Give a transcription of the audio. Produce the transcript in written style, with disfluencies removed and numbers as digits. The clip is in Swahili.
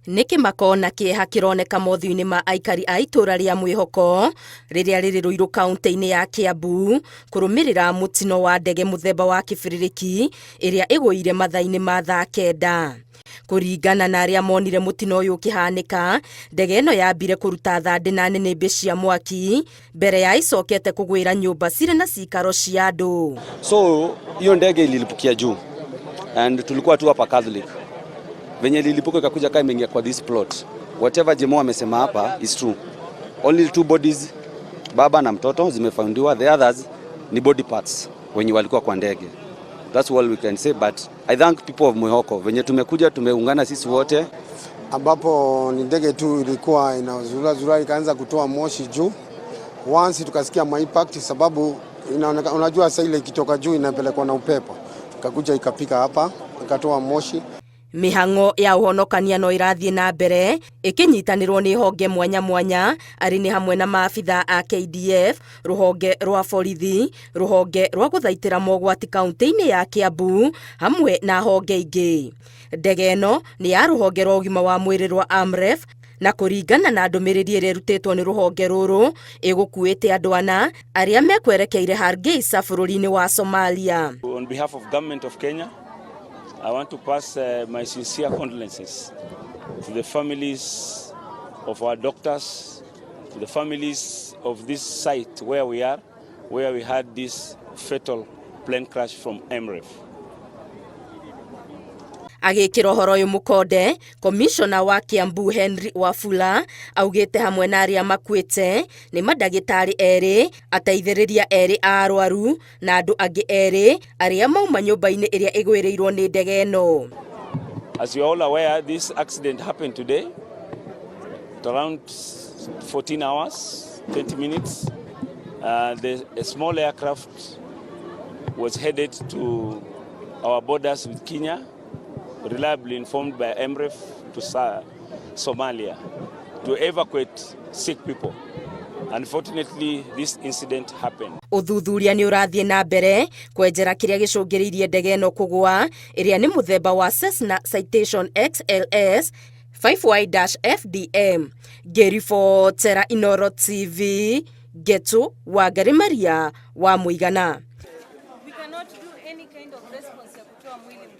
Nĩ kĩmako na kĩeha kĩroneka mothiũ-inĩ ma aikari a itũra rĩa Mwĩhoko rĩrĩa rĩrĩ Ruiru kaunti-inĩ ya Kiambu kũrũmĩrĩra mũtino wa ndege mũthemba wa kĩbĩrĩrĩki ĩrĩa ĩgũire mathaa-inĩ ma thaa 9. Kũringana na arĩa monire mũtino ũyũ ũkĩhanĩka, ndege ĩno yambire kũruta thandĩ na nĩnĩmbĩ cia mwaki mbere ya icokete kũgwĩra nyũmba cirĩ na cikaro cia andũ. So hiyo ndege ililipukia juu and tulikuwa tu hapa Catholic. Venye lilipuka ikakuja kama imeingia kwa this plot. Whatever Jemo amesema hapa is true. Only 2 bodies, baba na mtoto, zimefoundiwa. The others ni body parts wenye walikuwa kwa ndege. That's all we can say, but I thank people of Mwĩhoko. Venye tumekuja tumeungana sisi wote, ambapo ni ndege tu ilikuwa inazurura ikaanza kutoa moshi juu. Once tukasikia impact, sababu inaonekana, unajua sasa ile ikitoka juu inapelekwa na upepo. Ikakuja ikapika hapa, ikatoa moshi. Mĩhang'o ya ũhonokania no ĩrathiĩ na mbere ĩkĩnyitanĩrwo nĩ honge mwanya mwanya arĩ nĩ hamwe na maabitha a KDF, rũhonge rwa borithi, rũhonge rwa gũthaitĩra mogwati kaunti-inĩ ya Kiambu hamwe na honge ingĩ. Ndege ĩno nĩ ya rũhonge rwa ũgima wa mwĩrĩ rwa AMREF, na kũringana na ndũmĩrĩri ĩrĩa ĩrutĩtwo nĩ rũhonge rũrũ ĩgũkuĩte andũ ana arĩa mekwerekeire Hargeisa bũrũri-inĩ wa Somalia. On behalf of government of Kenya, I want to pass my sincere condolences to the families of our doctors, to the families of this site where we are, where we had this fatal plane crash from AMREF. Agĩkĩra ũhoro ũyũ mũkonde, komishona wa Kiambu Henry Wafula augĩte hamwe na arĩa makuĩte nĩ mandagĩtarĩ erĩ, ateithĩrĩria erĩ a arwaru na andũ angĩ erĩ arĩa mauma nyũmba-inĩ ĩrĩa ĩgwĩrĩirwo nĩ ndege ĩno. As you are all aware, this accident happened today at around 14 hours, 20 minutes. A small aircraft was headed to our borders with Kenya, reliably informed by AMREF to Somalia to evacuate sick people. Unfortunately, this incident happened. Ũthuthuria nĩ ũrathiĩ na mbere kwenjera kĩrĩa gĩcũngĩrĩirie ndege ĩno kũgũa ĩrĩa nĩ mũthemba wa Cessna Citation XLS 5Y-FDM. Ngĩribotera Inooro TV, Getu wa Maria wa Mũigana.